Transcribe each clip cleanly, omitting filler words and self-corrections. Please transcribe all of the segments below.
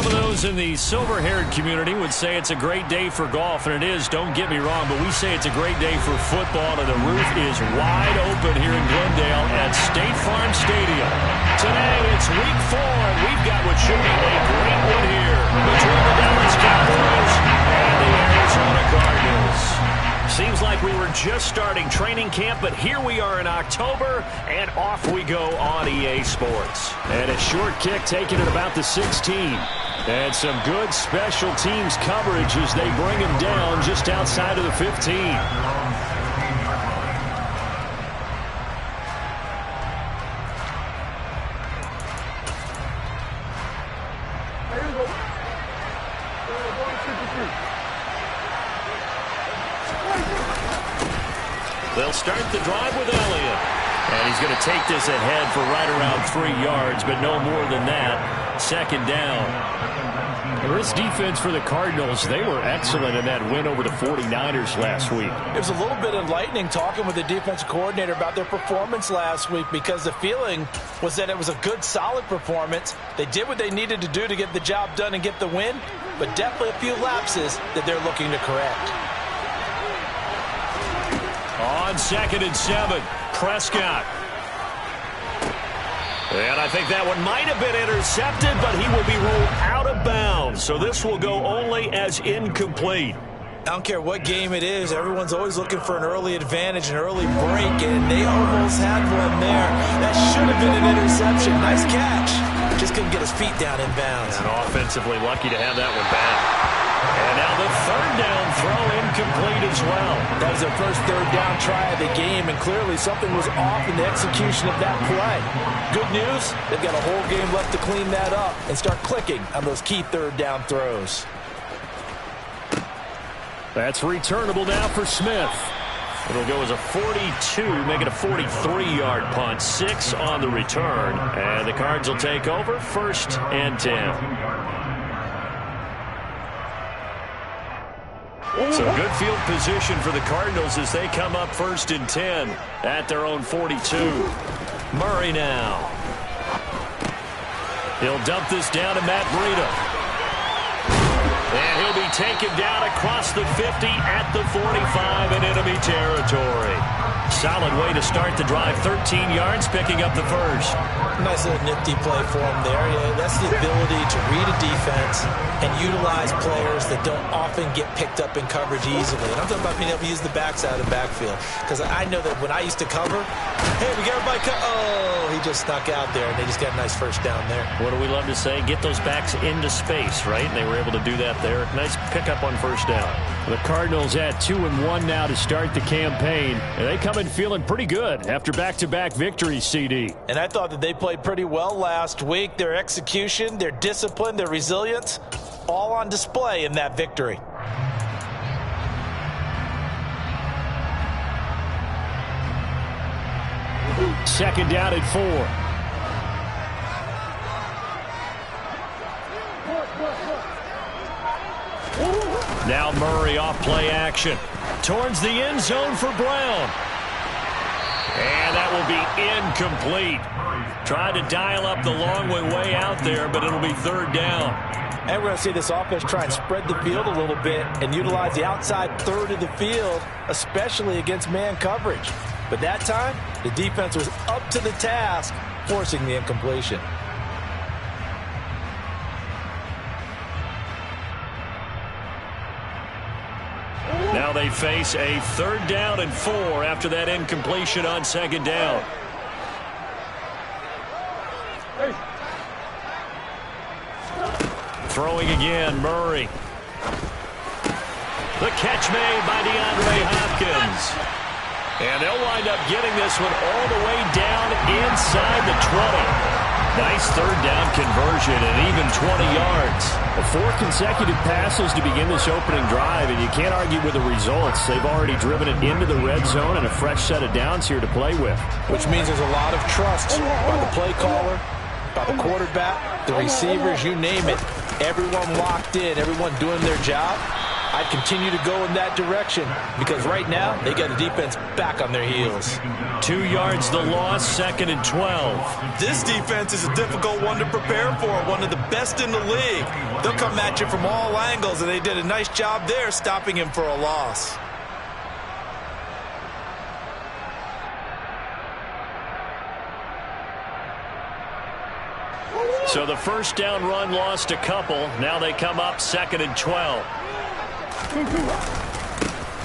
Some of those in the silver-haired community would say it's a great day for golf, and it is, don't get me wrong, but we say it's a great day for football, and the roof is wide open here in Glendale at State Farm Stadium. Today, it's week 4, and we've got what should be a great one here between the Dallas Cowboys and the Arizona Cardinals. Seems like we were just starting training camp, but here we are in October, and off we go on EA Sports. And a short kick taken at about the 16. And some good special teams coverage as they bring him down just outside of the 15. They'll start the drive with Elliott. And he's going to take this ahead for right around 3 yards, but no more than that. Second down. This defense for the Cardinals, they were excellent in that win over the 49ers last week. It was a little bit enlightening talking with the defensive coordinator about their performance last week, because the feeling was that it was a good, solid performance. They did what they needed to do to get the job done and get the win, but definitely a few lapses that they're looking to correct. On 2nd and 7, Prescott. And I think that one might have been intercepted, but he will be ruled out of bounds. So this will go only as incomplete. I don't care what game it is. Everyone's always looking for an early advantage, an early break, and they almost had one there. That should have been an interception. Nice catch. Just couldn't get his feet down in bounds. And offensively lucky to have that one back. And now the 3rd down throw incomplete as well. That was their first 3rd down try of the game, and clearly something was off in the execution of that play. Good news, they've got a whole game left to clean that up and start clicking on those key 3rd down throws. That's returnable now for Smith. It'll go as a 42, make it a 43-yard punt. 6 on the return. And the Cards will take over, 1st and 10. So good field position for the Cardinals as they come up 1st and 10 at their own 42. Murray now. He'll dump this down to Matt Breida. And he'll be taken down across the 50 at the 45 in enemy territory. Solid way to start the drive. 13 yards, picking up the 1st. Nice little nifty play for him there. Yeah, that's the ability to read a defense and utilize players that don't often get picked up in coverage easily. And I'm talking about being able to use the backside of the backfield. Because I know that when I used to cover, hey, we got everybody oh, he just snuck out there, and they just got a nice 1st down there. What do we love to say? Get those backs into space, right? And they were able to do that there. Nice pickup on 1st down. The Cardinals at 2-1 now to start the campaign. And they come in feeling pretty good after back-to-back victories, CD. And I thought that they played pretty well last week. Their execution, their discipline, their resilience, all on display in that victory. Second down at 4. Now Murray off play action. Towards the end zone for Brown. And that will be incomplete. Tried to dial up the long way out there, but it'll be 3rd down. And we're going to see this offense try and spread the field a little bit and utilize the outside 3rd of the field, especially against man coverage. But that time, the defense was up to the task, forcing the incompletion. Now they face a 3rd down and 4 after that incompletion on 2nd down. Throwing again, Murray. The catch made by DeAndre Hopkins. And they'll wind up getting this one all the way down inside the 20. Nice 3rd down conversion and even 20 yards. 4 consecutive passes to begin this opening drive, and you can't argue with the results. They've already driven it into the red zone and a fresh set of downs here to play with. Which means there's a lot of trust by the play caller, by the quarterback, the receivers, you name it. Everyone locked in, everyone doing their job. I'd continue to go in that direction because right now they got the defense back on their heels. 2 yards the loss, 2nd and 12. This defense is a difficult one to prepare for, one of the best in the league. They'll come at you from all angles, and they did a nice job there stopping him for a loss. So the first down run lost a couple. Now they come up 2nd and 12.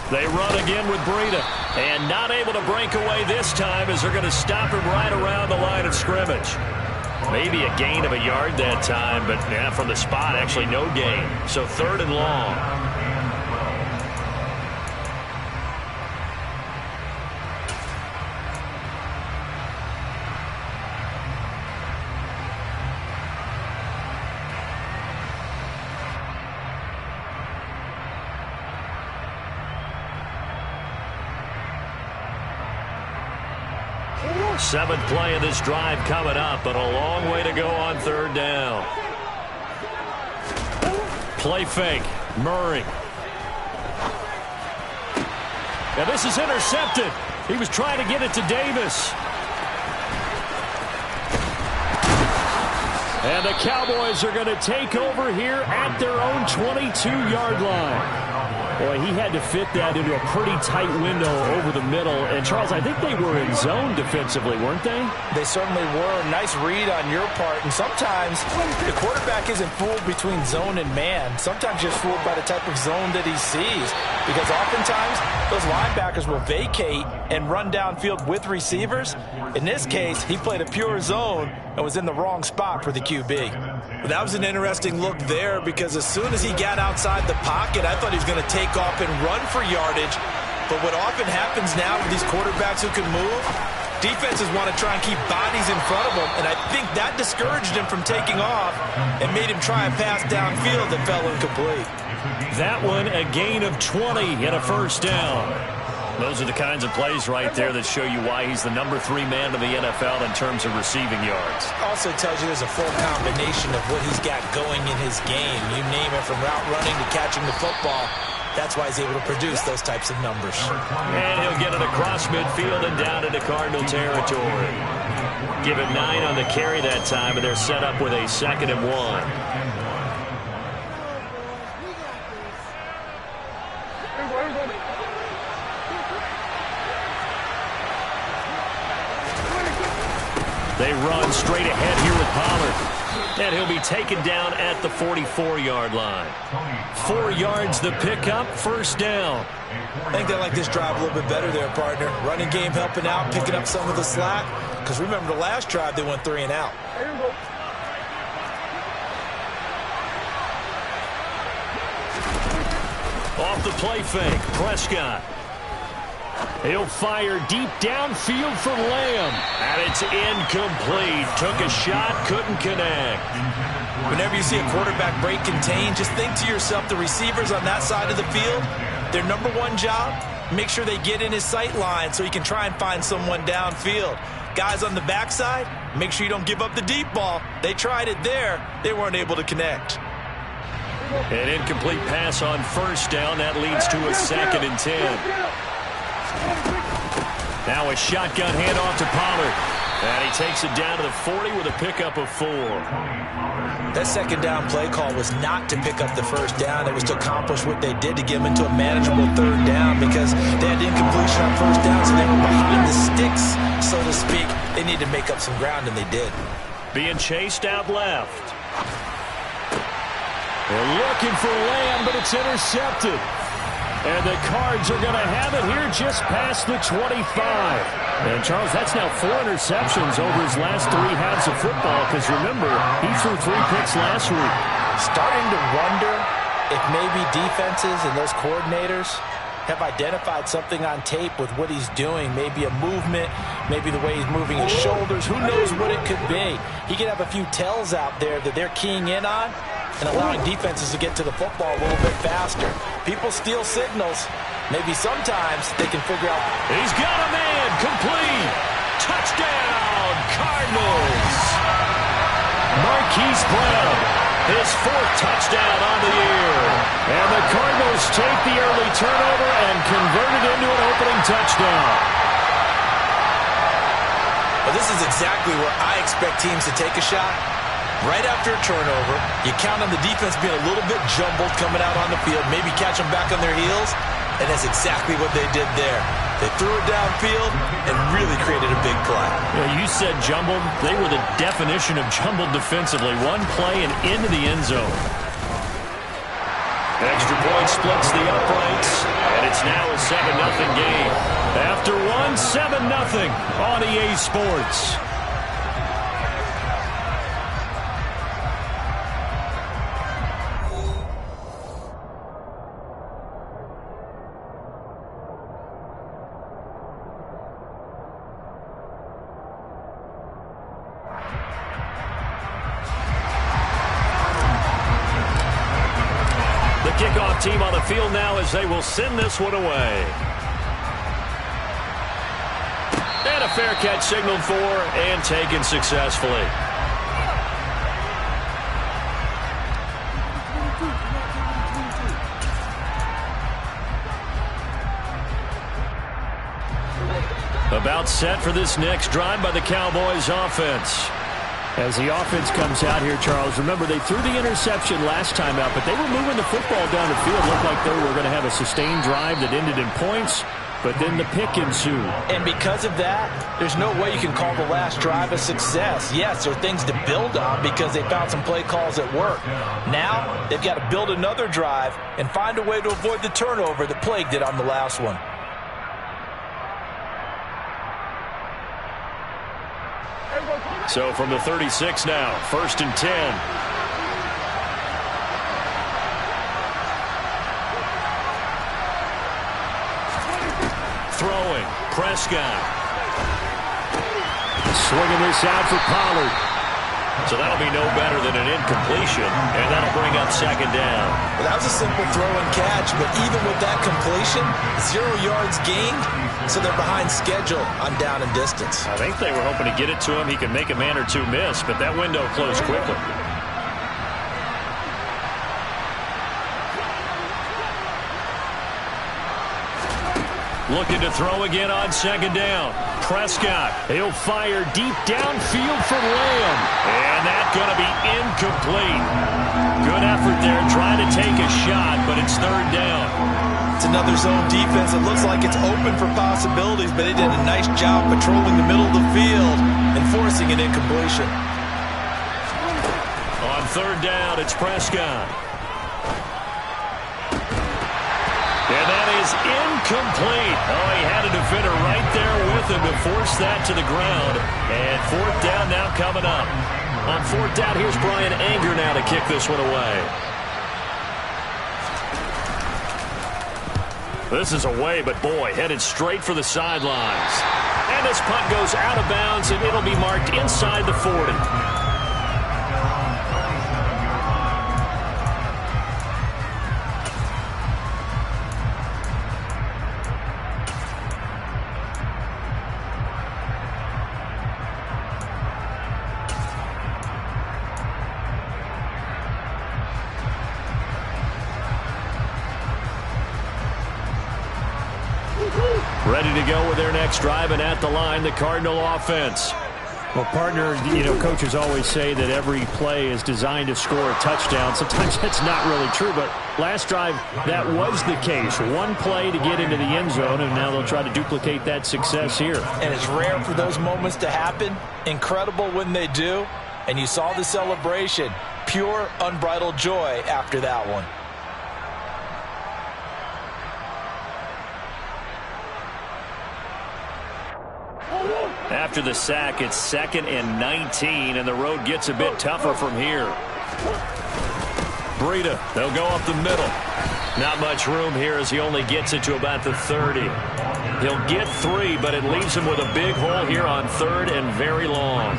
They run again with Breida. And not able to break away this time as they're going to stop him right around the line of scrimmage. Maybe a gain of a yard that time, but yeah, from the spot, actually no gain. So 3rd and long. Seventh play of this drive coming up, but a long way to go on 3rd down. Play fake. Murray. Now this is intercepted. He was trying to get it to Davis. And the Cowboys are going to take over here at their own 22-yard line. Boy, he had to fit that into a pretty tight window over the middle. And, Charles, I think they were in zone defensively, weren't they? They certainly were. Nice read on your part. And sometimes the quarterback isn't fooled between zone and man. Sometimes just fooled by the type of zone that he sees. Because oftentimes those linebackers will vacate and run downfield with receivers. In this case, he played a pure zone and was in the wrong spot for the QB. That was an interesting look there because as soon as he got outside the pocket, I thought he was going to take off and run for yardage. But what often happens now with these quarterbacks who can move, defenses want to try and keep bodies in front of them, and I think that discouraged him from taking off and made him try and pass downfield that fell incomplete. That one, a gain of 20 and a 1st down. Those are the kinds of plays right there that show you why he's the number 3 man in the NFL in terms of receiving yards. Also tells you there's a full combination of what he's got going in his game. You name it, from route running to catching the football. That's why he's able to produce those types of numbers. And he'll get it across midfield and down into Cardinal territory. Give him 9 on the carry that time, and they're set up with a 2nd and 1. They run straight ahead here with Pollard. And he'll be taken down at the 44-yard line. 4 yards the pickup, 1st down. I think they like this drive a little bit better there, partner. Running game helping out, picking up some of the slack. Because remember, the last drive they went 3 and out. Off the play fake, Prescott. He'll fire deep downfield for Lamb. And it's incomplete. Took a shot, couldn't connect. Whenever you see a quarterback break contain, just think to yourself, the receivers on that side of the field, their number 1 job, make sure they get in his sight line so he can try and find someone downfield. Guys on the backside, make sure you don't give up the deep ball. They tried it there. They weren't able to connect. An incomplete pass on 1st down. That leads to a 2nd and 10. Now a shotgun handoff to Pollard. And he takes it down to the 40 with a pickup of 4. That 2nd down play call was not to pick up the 1st down. It was to accomplish what they did to get them into a manageable 3rd down because they had incompletion on 1st down, so they were behind the sticks, so to speak. They needed to make up some ground, and they did. Being chased out left. They're looking for Lamb, but it's intercepted. And the Cards are going to have it here just past the 25. And, Charles, that's now 4 interceptions over his last 3 halves of football because, remember, he threw 3 picks last week. Starting to wonder if maybe defenses and those coordinators have identified something on tape with what he's doing. Maybe a movement, maybe the way he's moving his shoulders. Who knows what it could be? He could have a few tells out there that they're keying in on and allowing defenses to get to the football a little bit faster. People steal signals. Maybe sometimes they can figure out. He's got a man. Complete. Touchdown, Cardinals. Marquise Brown, his 4th touchdown on the year. And the Cardinals take the early turnover and convert it into an opening touchdown. Well, this is exactly where I expect teams to take a shot. Right after a turnover, you count on the defense being a little bit jumbled coming out on the field, maybe catch them back on their heels, and that's exactly what they did there. They threw it downfield and really created a big play. Yeah, you said jumbled. They were the definition of jumbled defensively. One play and into the end zone. Extra point splits the uprights, and it's now a 7-0 game. After one, 7-0 on EA Sports. Kickoff team on the field now as they will send this one away. And a fair catch signaled for and taken successfully. About set for this next drive by the Cowboys offense. As the offense comes out here, Charles, remember they threw the interception last time out, but they were moving the football down the field. Looked like they were going to have a sustained drive that ended in points, but then the pick ensued. And because of that, there's no way you can call the last drive a success. Yes, there are things to build on because they found some play calls that work. Now, they've got to build another drive and find a way to avoid the turnover that plagued it on the last one. So from the 36 now, 1st and 10. Throwing, Prescott. Swinging this out for Pollard. So that'll be no better than an incompletion, and that'll bring up 2nd down. Well, that was a simple throw and catch, but even with that completion, 0 yards gained, so they're behind schedule on down and distance. I think they were hoping to get it to him. He could make a man or two miss, but that window closed quickly. Looking to throw again on 2nd down. Prescott, he'll fire deep downfield for Lamb. And that's going to be incomplete. Good effort there trying to take a shot, but it's 3rd down. It's another zone defense. It looks like it's open for possibilities, but they did a nice job patrolling the middle of the field and forcing an incompletion. On 3rd down, it's Prescott. And that is incomplete. Oh, he had a defender right there with him to force that to the ground. And 4th down now coming up. On 4th down, here's Brian Anger now to kick this one away. This is away, but boy, headed straight for the sidelines. And this punt goes out of bounds, and it'll be marked inside the 40. Ready to go with their next drive, and at the line, the Cardinal offense. Well, partner, coaches always say that every play is designed to score a touchdown. Sometimes that's not really true, but last drive, that was the case. One play to get into the end zone, and now they'll try to duplicate that success here. And it's rare for those moments to happen. Incredible when they do. And you saw the celebration. Pure, unbridled joy after that one. After the sack, it's 2nd and 19, and the road gets a bit tougher from here. Breida, they'll go up the middle. Not much room here as he only gets it to about the 30. He'll get 3, but it leaves him with a big hole here on 3rd and very long.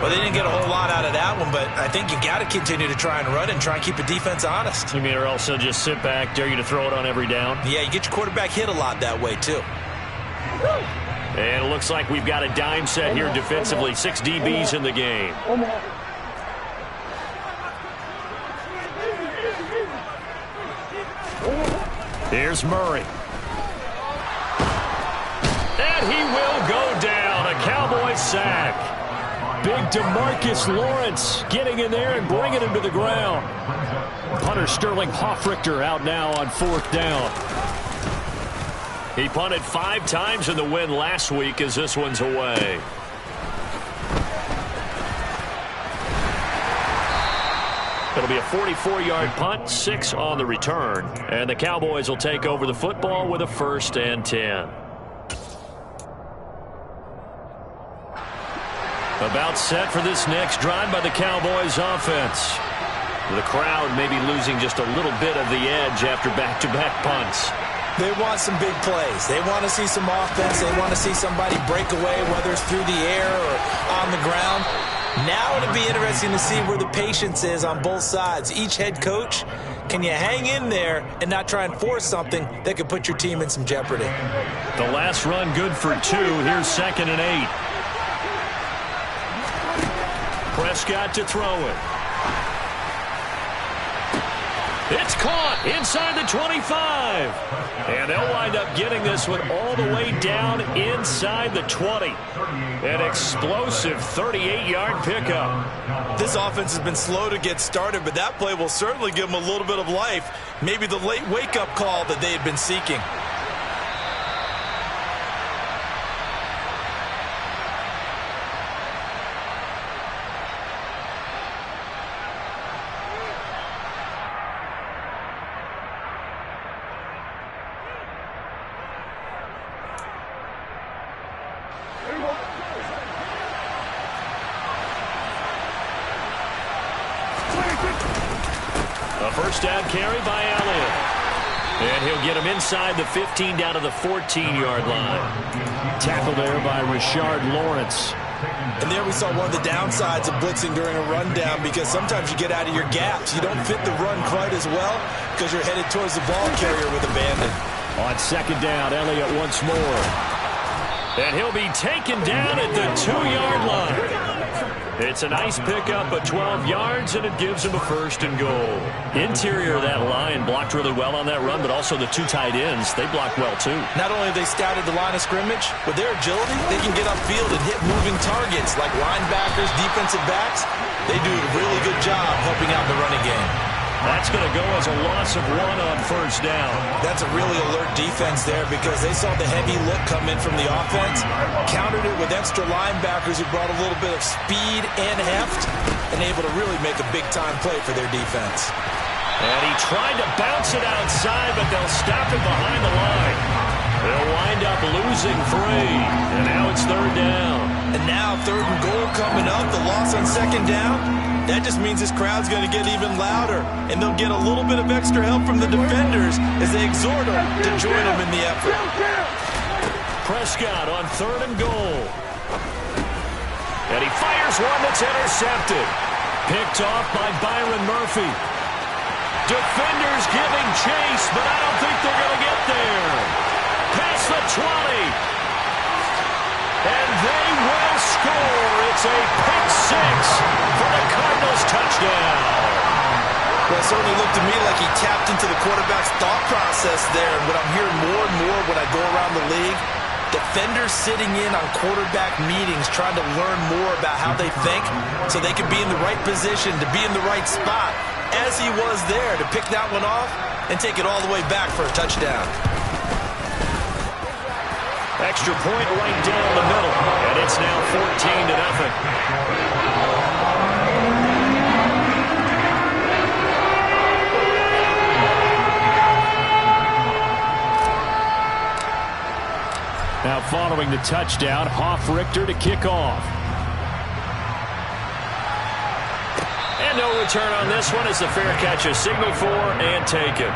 Well, they didn't get a whole lot out of that one, but I think you got to continue to try and run and try and keep the defense honest. You mean, or else they'll just sit back, dare you to throw it on every down? Yeah, you get your quarterback hit a lot that way, too. And it looks like we've got a dime set here defensively. 6 DBs in the game. Here's Murray. And he will go down. A Cowboys sack. Big DeMarcus Lawrence getting in there and bringing him to the ground. Punter Sterling Hoffrichter out now on 4th down. He punted 5 times in the win last week as this one's away. It'll be a 44-yard punt, 6 on the return. And the Cowboys will take over the football with a 1st and 10. About set for this next drive by the Cowboys offense. The crowd maybe losing just a little bit of the edge after back-to-back punts. They want some big plays. They want to see some offense. They want to see somebody break away, whether it's through the air or on the ground. Now it'll be interesting to see where the patience is on both sides. Each head coach, can you hang in there and not try and force something that could put your team in some jeopardy? The last run good for 2. Here's 2nd and 8. Prescott to throw it. It's caught inside the 25. And they'll wind up getting this one all the way down inside the 20. An explosive 38-yard pickup. This offense has been slow to get started, but that play will certainly give them a little bit of life. Maybe the late wake-up call that they had been seeking. A first down carry by Elliott. And he'll get him inside the 15 down to the 14-yard line. Tackle there by Rashard Lawrence. And there we saw one of the downsides of blitzing during a rundown, because sometimes you get out of your gaps. You don't fit the run quite as well because you're headed towards the ball carrier with abandon. On 2nd down, Elliott once more. And he'll be taken down at the 2-yard line. It's a nice pickup of 12 yards, and it gives him a 1st and goal. Interior of that line blocked really well on that run, but also the 2 tight ends, they blocked well too. Not only have they scouted the line of scrimmage, with their agility, they can get upfield and hit moving targets like linebackers, defensive backs. They do a really good job helping out in the running game. That's going to go as a loss of 1 on 1st down. That's a really alert defense there, because they saw the heavy look come in from the offense, countered it with extra linebackers who brought a little bit of speed and heft, and able to really make a big-time play for their defense. And he tried to bounce it outside, but they'll stop it behind the line. They'll wind up losing 3, and now it's 3rd down. And now 3rd and goal coming up, the loss on 2nd down. That just means this crowd's going to get even louder, and they'll get a little bit of extra help from the defenders as they exhort them to join them in the effort. Prescott on 3rd and goal. And he fires one that's intercepted. Picked off by Byron Murphy. Defenders giving chase, but I don't think they're going to get there. Past the 20. And they will score. It's a pick 6 for the Cardinals touchdown. Well, it certainly looked to me like he tapped into the quarterback's thought process there. And what I'm hearing more and more when I go around the league, defenders sitting in on quarterback meetings trying to learn more about how they think so they can be in the right position, to be in the right spot, as he was there, to pick that one off and take it all the way back for a touchdown. Extra point right down the middle, and it's now 14-0. Now following the touchdown, Hoffrichter to kick off. And no return on this one as the fair catch is signaled for and taken.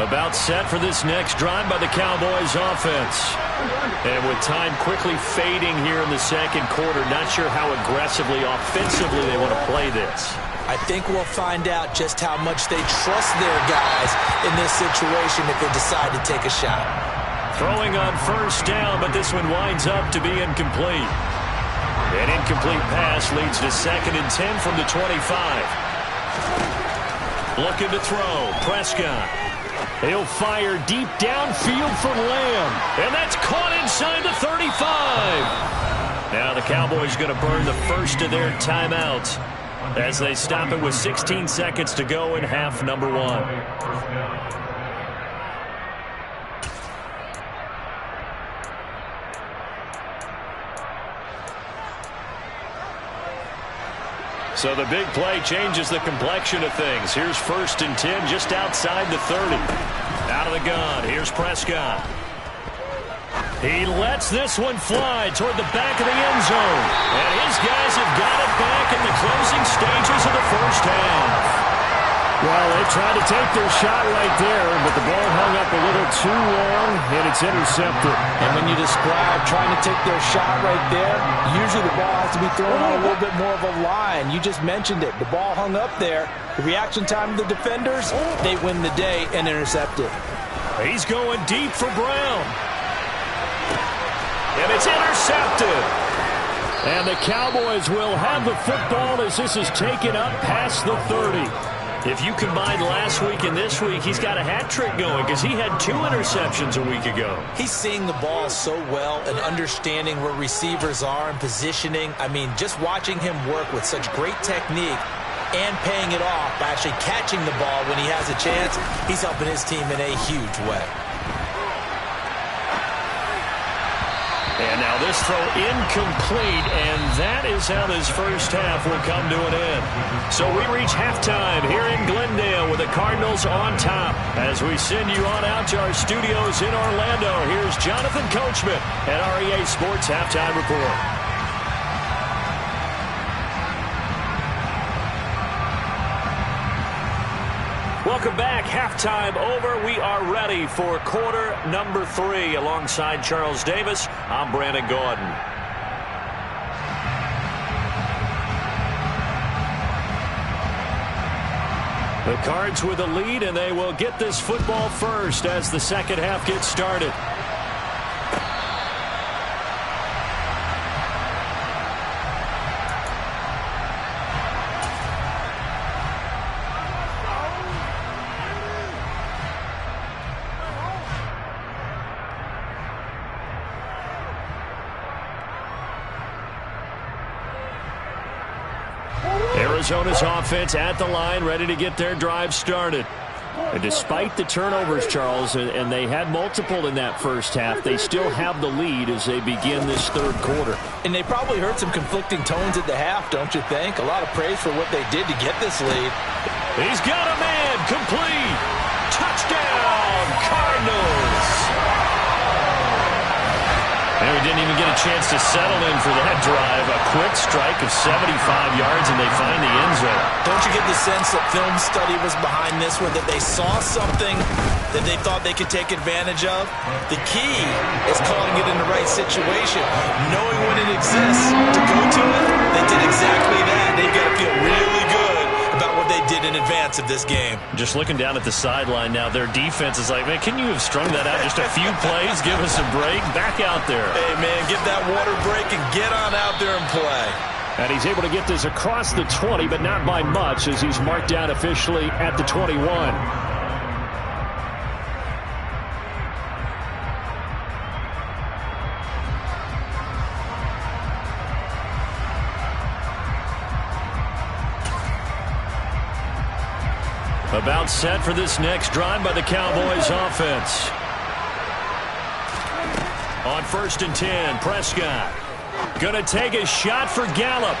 About set for this next drive by the Cowboys offense. And with time quickly fading here in the 2nd quarter, not sure how aggressively, offensively they want to play this. I think we'll find out just how much they trust their guys in this situation if they decide to take a shot. Throwing on first down, but this one winds up to be incomplete. An incomplete pass leads to 2nd and 10 from the 25. Looking to throw. Prescott. He'll fire deep downfield for Lamb. And that's caught inside the 35. Now the Cowboys going to burn the first of their timeouts as they stop it with 16 seconds to go in half number 1. So the big play changes the complexion of things. Here's 1st and 10 just outside the 30. Out of the gun. Here's Prescott. He lets this one fly toward the back of the end zone. And his guys have got it back in the closing stages of the first half. Well, they tried to take their shot right there, but the ball hung up a little too long, and it's intercepted. And when you describe trying to take their shot right there, usually the ball has to be thrown on a little bit more of a line. You just mentioned it. The ball hung up there. The reaction time of the defenders, they win the day and intercept it. He's going deep for Brown. And it's intercepted. And the Cowboys will have the football as this is taken up past the 30. If you combine last week and this week, he's got a hat trick going because he had 2 interceptions a week ago. He's seeing the ball so well and understanding where receivers are and positioning. I mean, just watching him work with such great technique and paying it off by actually catching the ball when he has a chance, he's helping his team in a huge way. And now this throw incomplete, and that is how this first half will come to an end. So we reach halftime here in Glendale with the Cardinals on top. As we send you on out to our studios in Orlando, here's Jonathan Coachman at REA Sports Halftime Report. Welcome back. Halftime over. We are ready for quarter number 3. Alongside Charles Davis, I'm Brandon Gordon. The Cards with a lead, and they will get this football first as the second half gets started. Arizona's offense at the line, ready to get their drive started. And despite the turnovers, Charles, and they had multiple in that first half, they still have the lead as they begin this third quarter. And they probably heard some conflicting tones at the half, don't you think? A lot of praise for what they did to get this lead. He's got a man, complete. Touchdown, Cardinals. And we didn't even get a chance to settle in for that drive. A quick strike of 75 yards, and they find the end zone. Don't you get the sense that film study was behind this one, that they saw something that they thought they could take advantage of? The key is calling it in the right situation, knowing when it exists to go to it. They did exactly that. They've got to feel really good about what they did in advance of this game. Just looking down at the sideline now, their defense is like, man, can you have strung that out just a few plays? Give us a break. Back out there. Hey, man, give that water break and get on out there and play. And he's able to get this across the 20, but not by much as he's marked down officially at the 21. About set for this next drive by the Cowboys offense. On 1st and 10, Prescott going to take a shot for Gallup.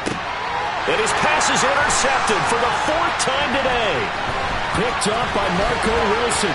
And his pass is intercepted for the 4th time today. Picked up by Marco Wilson.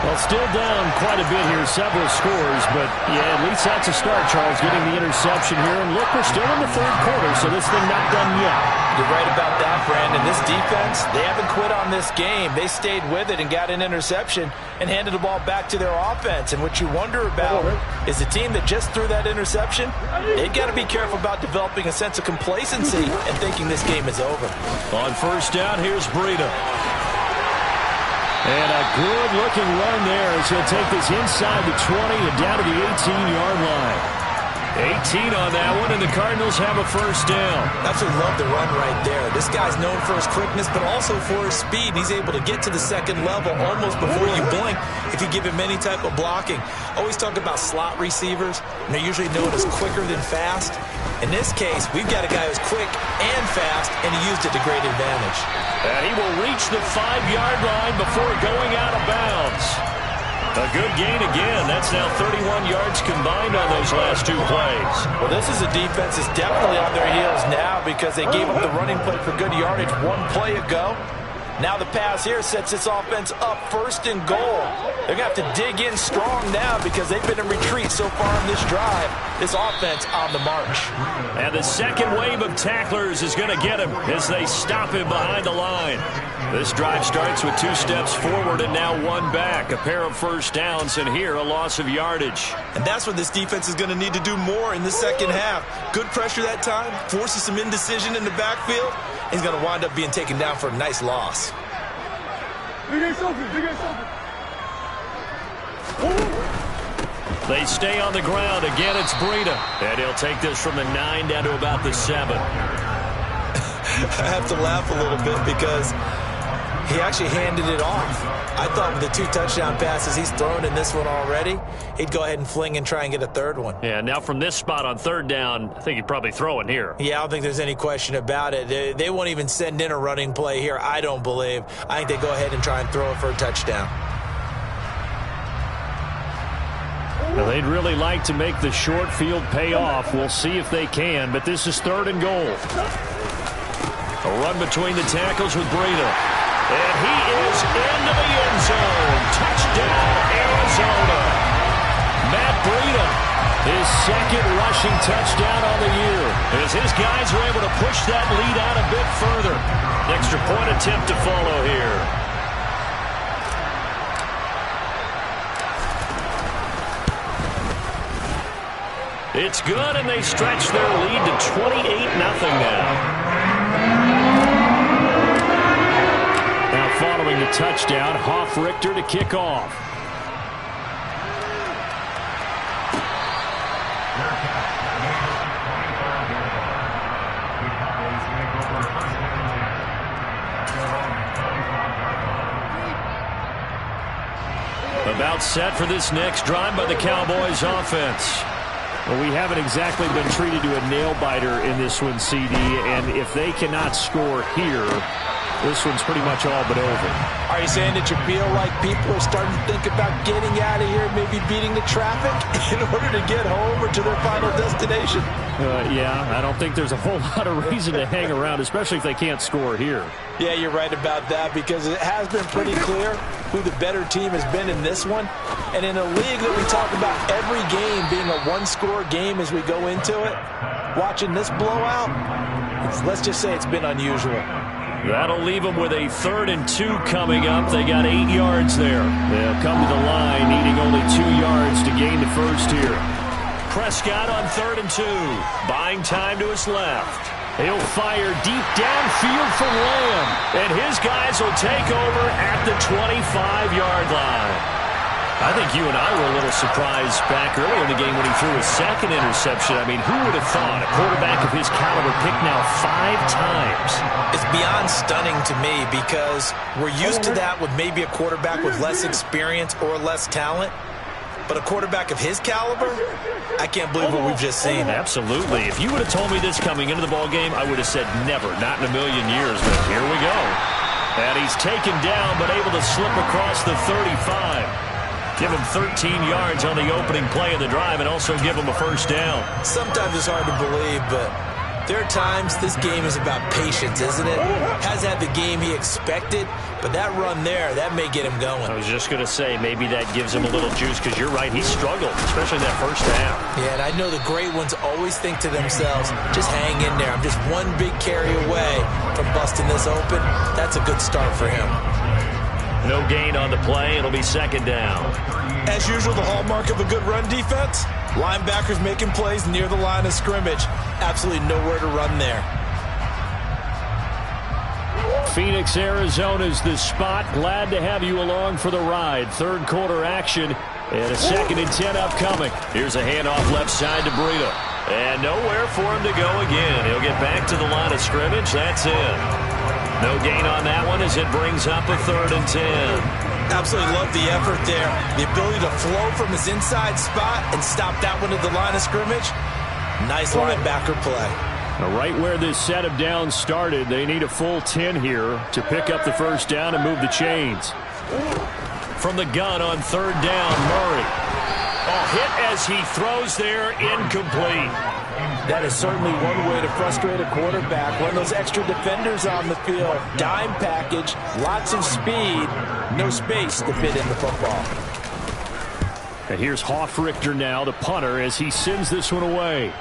Well, still down quite a bit here, several scores, but yeah, at least that's a start, Charles, getting the interception here. And look, we're still in the third quarter, so this thing not done yet. You're right about that, Brandon. This defense, they haven't quit on this game. They stayed with it and got an interception and handed the ball back to their offense. And what you wonder about is the team that just threw that interception, they've got to be careful about developing a sense of complacency and thinking this game is over. On first down, here's Breida. And a good-looking run there as he'll take this inside the 20 and down to the 18-yard line. 18 on that one, and the Cardinals have a first down. Absolutely love the run right there. This guy's known for his quickness, but also for his speed. He's able to get to the second level almost before you blink if you give him any type of blocking. Always talk about slot receivers, and they're usually known as quicker than fast. In this case, we've got a guy who's quick and fast, and he used it to great advantage. And he will reach the 5-yard line before going out of bounds. A good gain again. That's now 31 yards combined on those last two plays. Well, this is a defense that's definitely on their heels now because they gave up the running play for good yardage one play ago. Now the pass here sets this offense up first and goal. They're going to have to dig in strong now because they've been in retreat so far in this drive. This offense on the march. And the second wave of tacklers is going to get him as they stop him behind the line. This drive starts with 2 steps forward and now 1 back. A pair of first downs, and here a loss of yardage. And that's what this defense is going to need to do more in the second half. Good pressure that time, forces some indecision in the backfield. He's going to wind up being taken down for a nice loss. They stay on the ground. Again, it's Breida. And he'll take this from the 9 down to about the 7. I have to laugh a little bit because he actually handed it off. I thought with the 2 touchdown passes he's thrown in this one already, he'd go ahead and fling and try and get a third one. Yeah, now from this spot on third down, I think he'd probably throw it here. Yeah, I don't think there's any question about it. They won't even send in a running play here, I don't believe. I think they go ahead and try and throw it for a touchdown. Well, they'd really like to make the short field pay off. We'll see if they can, but this is 3rd and goal. A run between the tackles with Breida. And he is into the end zone. Touchdown, Arizona. Matt Breida, his second rushing touchdown on the year, as his guys are able to push that lead out a bit further. Extra point attempt to follow here. It's good, and they stretch their lead to 28-0 now. Now following the touchdown, Hoff-Richter to kick off. About set for this next drive by the Cowboys offense. Well, we haven't exactly been treated to a nail-biter in this one, CD, and if they cannot score here, this one's pretty much all but over. Are you saying that you feel like people are starting to think about getting out of here, maybe beating the traffic in order to get home or to their final destination? Yeah, I don't think there's a whole lot of reason to hang around, especially if they can't score here. Yeah, you're right about that because it has been pretty clear who the better team has been in this one. And in a league that we talk about every game being a one-score game as we go into it, watching this blowout, let's just say it's been unusual. That'll leave them with a 3rd and 2 coming up. They got 8 yards there. They'll come to the line needing only 2 yards to gain the first here. Prescott on 3rd and 2. Buying time to his left. He'll fire deep downfield for Lamb. And his guys will take over at the 25-yard line. I think you and I were a little surprised back early in the game when he threw his second interception. I mean, who would have thought a quarterback of his caliber picked now 5 times? It's beyond stunning to me because we're used to that with maybe a quarterback with less experience or less talent. But a quarterback of his caliber, I can't believe what we've just seen. Absolutely. If you would have told me this coming into the ballgame, I would have said never, not in a million years. But here we go. And he's taken down but able to slip across the 35. Give him 13 yards on the opening play of the drive and also give him a first down. Sometimes it's hard to believe, but There are times this game is about patience, isn't it? Hasn't had the game he expected, but that run there, that may get him going. I was just going to say, maybe that gives him a little juice, because you're right, he struggled, especially in that first half. Yeah, and I know the great ones always think to themselves, just hang in there. I'm just one big carry away from busting this open. That's a good start for him. No gain on the play. It'll be second down. As usual, the hallmark of a good run defense, linebackers making plays near the line of scrimmage. Absolutely nowhere to run there. Phoenix, Arizona's the spot. Glad to have you along for the ride. Third quarter action and a 2nd and 10 upcoming. Here's a handoff left side to Breida. And nowhere for him to go again. He'll get back to the line of scrimmage. That's it. No gain on that one as it brings up a 3rd and 10. Absolutely love the effort there. The ability to flow from his inside spot and stop that one at the line of scrimmage. Nice linebacker play. Now, right where this set of downs started, they need a full 10 here to pick up the first down and move the chains. From the gun on 3rd down, Murray. Hit as he throws there, incomplete. That is certainly one way to frustrate a quarterback. When those extra defenders on the field, dime package, lots of speed, no space to fit in the football. And here's Hoffrichter now, the punter, as he sends this one away.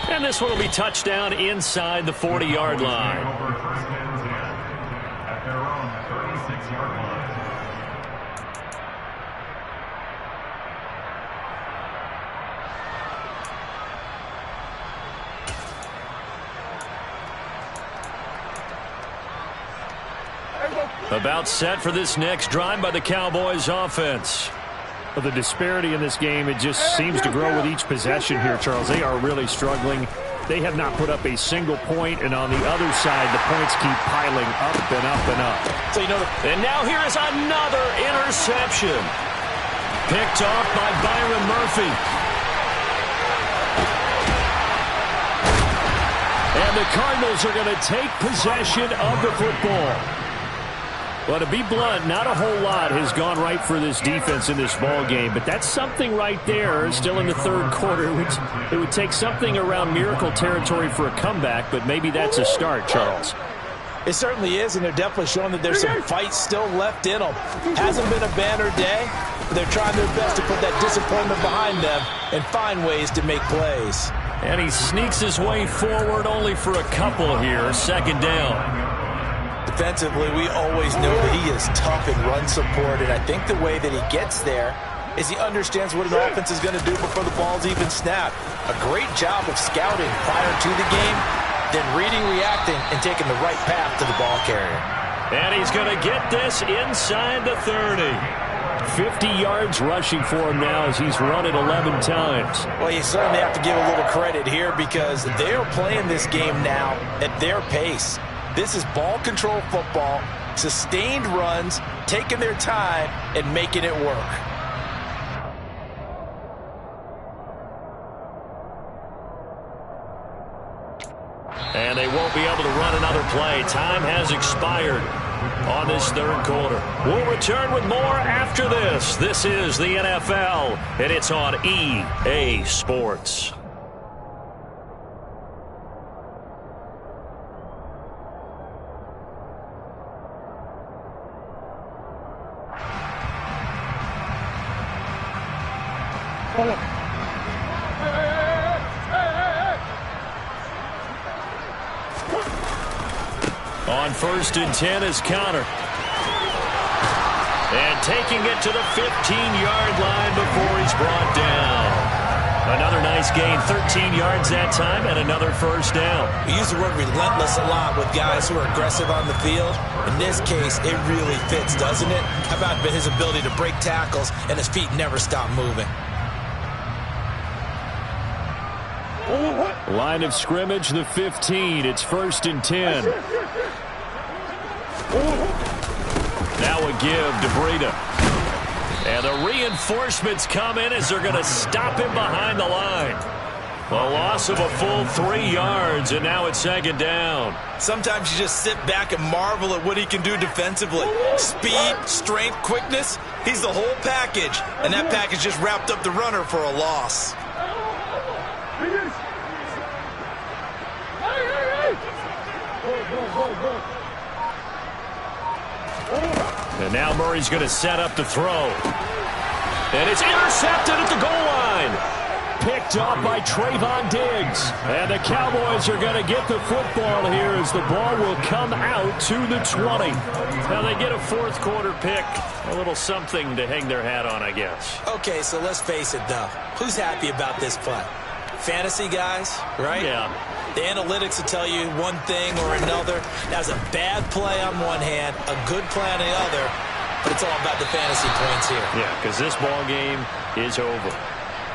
And this one will be touchdown inside the 40-yard line. About set for this next drive by the Cowboys offense. Well, the disparity in this game, it just seems to grow with each possession here, Charles. They are really struggling. They have not put up a single point, and on the other side, the points keep piling up and up and up. So, and now here is another interception. Picked off by Byron Murphy. And the Cardinals are going to take possession of the football. Well, to be blunt, not a whole lot has gone right for this defense in this ball game, but that's something right there. Still in the third quarter, it would take something around miracle territory for a comeback, but maybe that's a start, Charles. It certainly is, and they're definitely showing that there's some fight still left in them. Hasn't been a banner day, but they're trying their best to put that disappointment behind them and find ways to make plays. And he sneaks his way forward only for a couple here. 2nd down. Defensively, we always know that he is tough in run support, and I think the way that he gets there is he understands what an offense is going to do before the ball's even snapped. A great job of scouting prior to the game, then reading, reacting, and taking the right path to the ball carrier. And he's going to get this inside the 30. 50 yards rushing for him now as he's run it 11 times. Well, you certainly have to give a little credit here because they're playing this game now at their pace. This is ball control football, sustained runs, taking their time, and making it work. And they won't be able to run another play. Time has expired on this third quarter. We'll return with more after this. This is the NFL, and it's on EA Sports. On 1st and 10 is Connor. And taking it to the 15-yard line before he's brought down. Another nice gain, 13 yards that time, and another first down. We use the word relentless a lot with guys who are aggressive on the field. In this case, it really fits, doesn't it? How about his ability to break tackles and his feet never stop moving? Line of scrimmage, the 15. It's 1st and 10. Now a give to Breida. And the reinforcements come in as they're going to stop him behind the line. A loss of a full 3 yards, and now it's 2nd down. Sometimes you just sit back and marvel at what he can do defensively. Speed, strength, quickness, he's the whole package. And that package just wrapped up the runner for a loss. And now Murray's going to set up to throw. And it's intercepted at the goal line. Picked off by Trayvon Diggs. And the Cowboys are going to get the football here as the ball will come out to the 20. Now they get a fourth quarter pick. A little something to hang their hat on, I guess. Okay, so let's face it, though. Who's happy about this play? Fantasy guys, right? Yeah. The analytics will tell you one thing or another. That's a bad play on one hand, a good play on the other, but it's all about the fantasy points here. Yeah, because this ball game is over.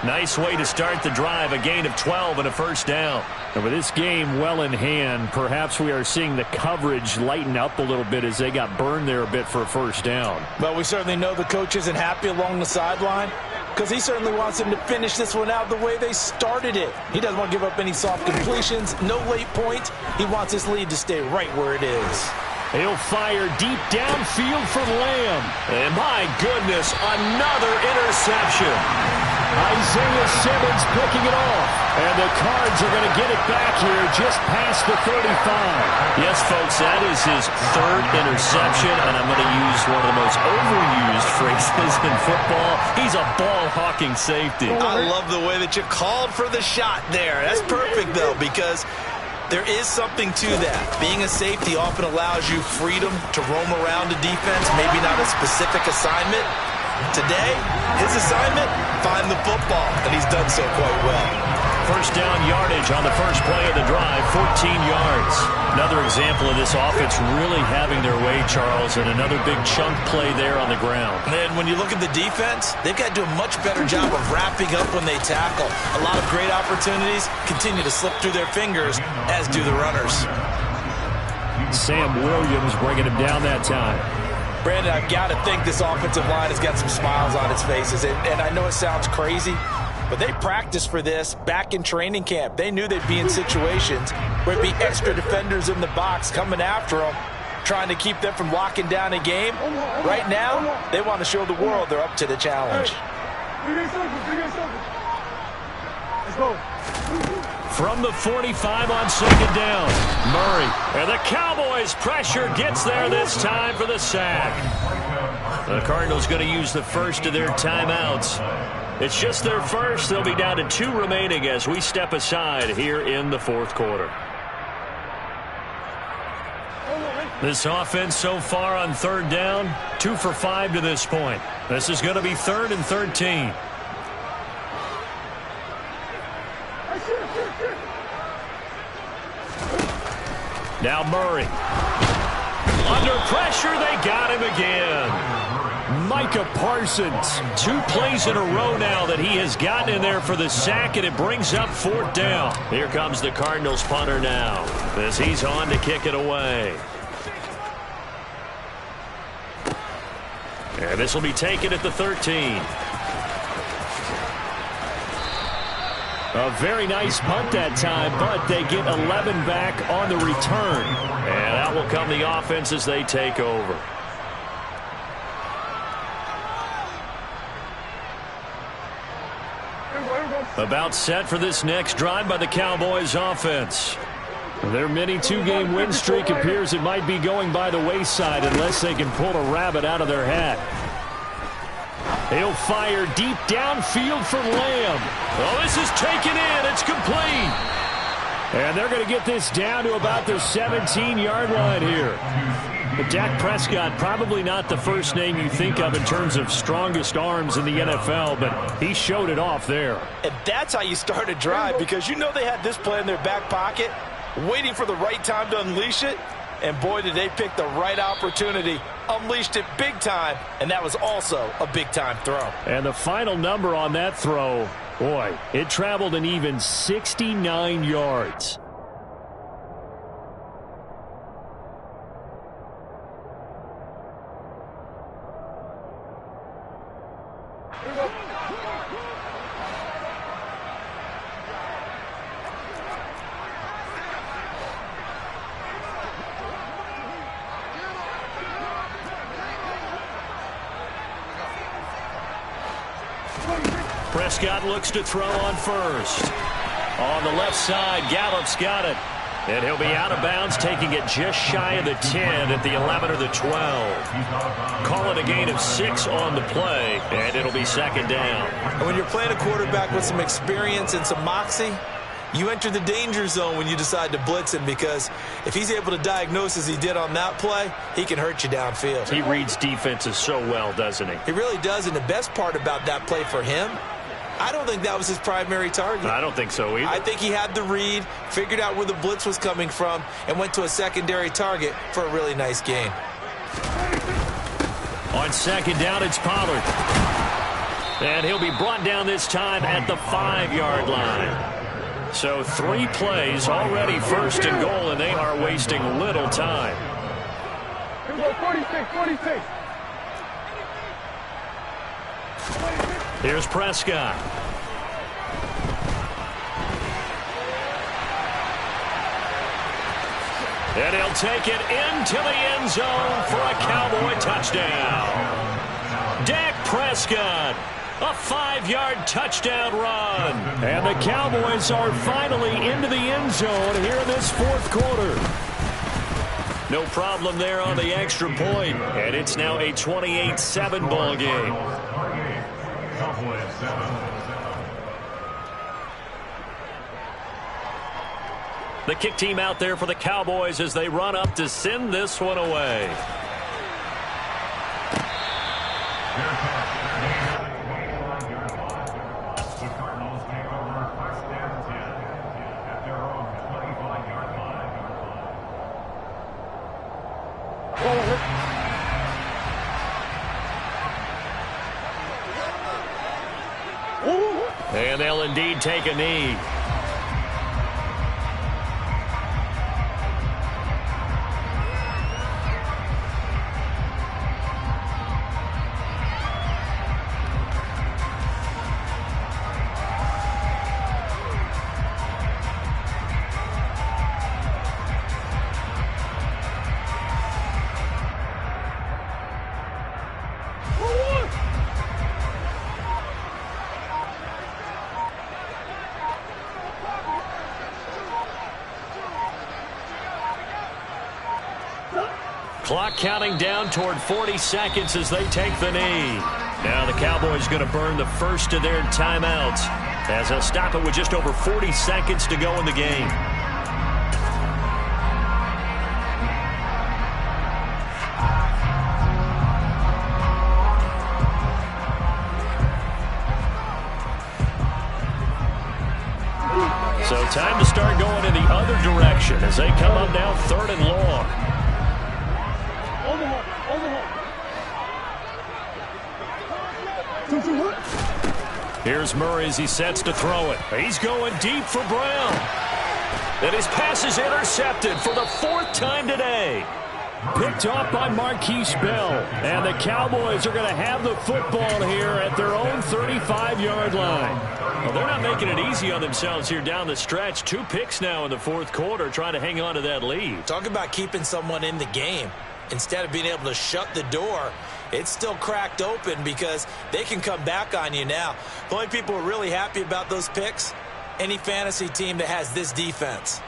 Nice way to start the drive, a gain of 12 and a first down. And with this game well in hand, perhaps we are seeing the coverage lighten up a little bit as they got burned there a bit for a first down. But we certainly know the coach isn't happy along the sideline because he certainly wants them to finish this one out the way they started it. He doesn't want to give up any soft completions, no late points. He wants his lead to stay right where it is. He'll fire deep downfield for Lamb. And my goodness, another interception. Isaiah Simmons picking it off. And the Cards are going to get it back here just past the 35. Yes, folks, that is his third interception, and I'm going to use one of the most overused phrases in football. He's a ball-hawking safety. I love the way that you called for the shot there. That's perfect, though, because there is something to that. Being a safety often allows you freedom to roam around the defense, maybe not a specific assignment. Today, his assignment, find the football, and he's done so quite well. First down yardage on the first play of the drive, 14 yards. Another example of this offense really having their way, Charles, and another big chunk play there on the ground. And when you look at the defense, they've got to do a much better job of wrapping up when they tackle. A lot of great opportunities continue to slip through their fingers, as do the runners. Sam Williams bringing him down that time. Brandon, I've got to think this offensive line has got some smiles on its faces. And I know it sounds crazy, but they practiced for this back in training camp. They knew they'd be in situations where it'd be extra defenders in the box coming after them, trying to keep them from locking down a game. Right now, they want to show the world they're up to the challenge. Let's go. From the 45 on second down, Murray. And the Cowboys' pressure gets there this time for the sack. The Cardinals going to use the first of their timeouts. It's just their first. They'll be down to 2 remaining as we step aside here in the fourth quarter. This offense so far on third down, 2 for 5 to this point. This is going to be 3rd and 13. Now Murray. Under pressure, they got him again. Micah Parsons. 2 plays in a row now that he has gotten in there for the sack, and it brings up 4th down. Here comes the Cardinals punter now as he's on to kick it away. And this will be taken at the 13. A very nice punt that time, but they get 11 back on the return. And out will come the offense as they take over. About set for this next drive by the Cowboys offense. Their mini 2-game win streak appears it might be going by the wayside unless they can pull a rabbit out of their hat. He'll fire deep downfield for Lamb. Oh, this is taken in. It's complete. And they're going to get this down to about the 17-yard line here. But Dak Prescott, probably not the first name you think of in terms of strongest arms in the NFL, but he showed it off there. And that's how you start a drive, because you know they had this play in their back pocket, waiting for the right time to unleash it. And boy, did they pick the right opportunity. Unleashed it big time, and that was also a big-time throw. And the final number on that throw, boy, it traveled an even 69 yards. Prescott looks to throw on first. On the left side, Gallup's got it. And he'll be out of bounds, taking it just shy of the 10 at the 11 or the 12. Call it a gain of 6 on the play, and it'll be second down. And when you're playing a quarterback with some experience and some moxie, you enter the danger zone when you decide to blitz him, because if he's able to diagnose as he did on that play, he can hurt you downfield. He reads defenses so well, doesn't he? He really does, and the best part about that play for him, I don't think that was his primary target. I don't think so either. I think he had the read, figured out where the blitz was coming from, and went to a secondary target for a really nice gain. On second down, it's Pollard. And he'll be brought down this time at the 5-yard line. So 3 plays already first and goal, and they are wasting little time. Here we go, 46. Here's Prescott. And he'll take it into the end zone for a Cowboy touchdown. Dak Prescott, a 5-yard touchdown run. And the Cowboys are finally into the end zone here in this fourth quarter. No problem there on the extra point. And it's now a 28-7 ball game. The kick team out there for the Cowboys as they run up to send this one away. And they'll indeed take a knee. Clock counting down toward 40 seconds as they take the knee. Now the Cowboys going to burn the first of their timeouts as they'll stop it with just over 40 seconds to go in the game. So time to start going in the other direction as they come up now 3rd and long. Here's Murray as he sets to throw it. He's going deep for Brown. And his pass is intercepted for the 4th time today. Picked off by Marquise Bell. And the Cowboys are going to have the football here at their own 35-yard line. Well, they're not making it easy on themselves here down the stretch. 2 picks now in the 4th quarter trying to hang on to that lead. Talk about keeping someone in the game. Instead of being able to shut the door, it's still cracked open because they can come back on you now. The only people who are really happy about those picks, any fantasy team that has this defense.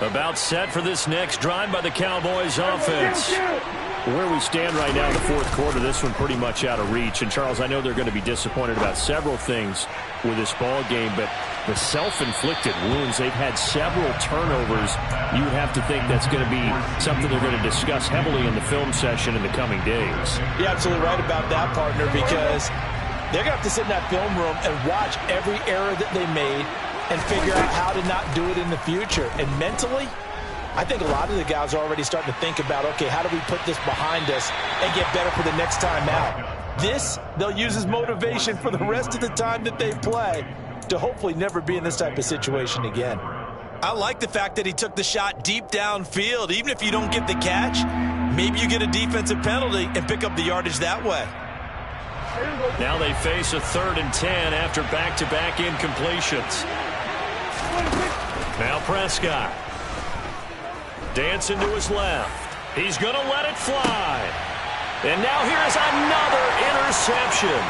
About set for this next drive by the Cowboys offense. Where we stand right now in the 4th quarter, this one pretty much out of reach. And, Charles, I know they're going to be disappointed about several things with this ball game, but the self-inflicted wounds, they've had several turnovers. You would have to think that's going to be something they're going to discuss heavily in the film session in the coming days. You're absolutely right about that, partner, because they're going to have to sit in that film room and watch every error that they made and figure out how to not do it in the future. And mentally, I think a lot of the guys are already starting to think about, okay, how do we put this behind us and get better for the next time out? This, they'll use as motivation for the rest of the time that they play to hopefully never be in this type of situation again. I like the fact that he took the shot deep downfield. Even if you don't get the catch, maybe you get a defensive penalty and pick up the yardage that way. Now they face a 3rd and 10 after back-to-back incompletions. Now Prescott. Dancing to his left. He's going to let it fly. And now here's another interception.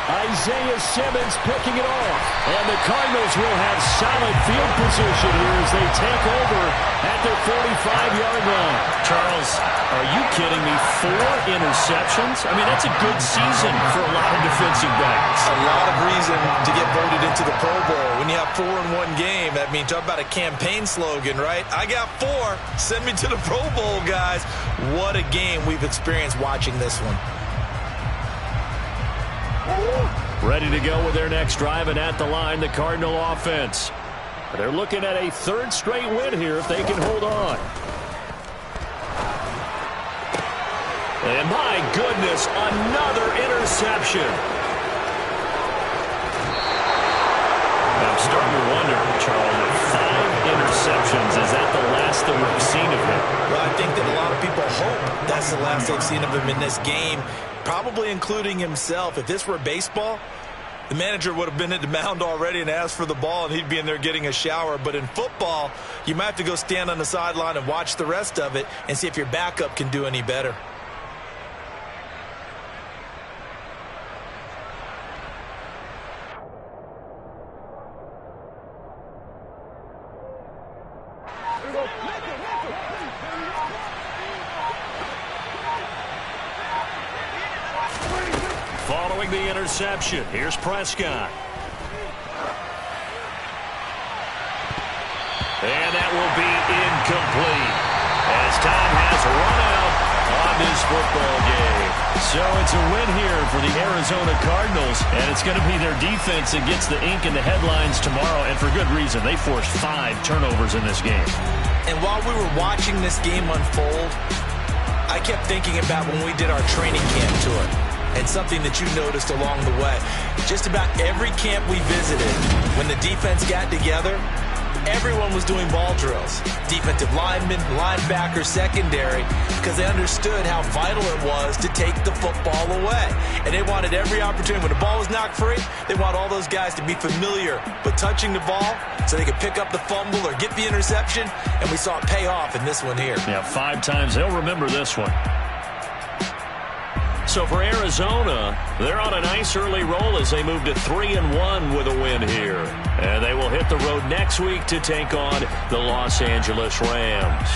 Isaiah Simmons picking it off. And the Cardinals will have solid field position here as they take over at their 45-yard line. Charles, are you kidding me? 4 interceptions? I mean, that's a good season for a lot of defensive backs. A lot of reason to get voted into the Pro Bowl. When you have 4 in one game, I mean, talk about a campaign slogan, right? I got 4. Send me to the Pro Bowl, guys. What a game we've experienced watching this one. Ready to go with their next drive, and at the line, the Cardinal offense. They're looking at a 3rd straight win here if they can hold on. And my goodness, another interception. I'm starting to wonder, Charles, if 5 interceptions, is that the last that we've seen of him? Well, I think that a lot of people hope that's the last they've seen of him in this game, probably including himself. If this were baseball, the manager would have been at the mound already and asked for the ball, and he'd be in there getting a shower. But in football, you might have to go stand on the sideline and watch the rest of it and see if your backup can do any better. Following the interception, here's Prescott. And that will be incomplete as time has run out on this football game. So it's a win here for the Arizona Cardinals, and it's going to be their defense that gets the ink in the headlines tomorrow, and for good reason. They forced 5 turnovers in this game. And while we were watching this game unfold, I kept thinking about when we did our training camp tour. And something that you noticed along the way. Just about every camp we visited, when the defense got together, everyone was doing ball drills. Defensive linemen, linebackers, secondary, because they understood how vital it was to take the football away. And they wanted every opportunity. When the ball was knocked free, they want all those guys to be familiar with touching the ball so they could pick up the fumble or get the interception. And we saw it pay off in this one here. Yeah, 5 times. They'll remember this one. So for Arizona, they're on a nice early roll as they move to 3-1 with a win here. And they will hit the road next week to take on the Los Angeles Rams.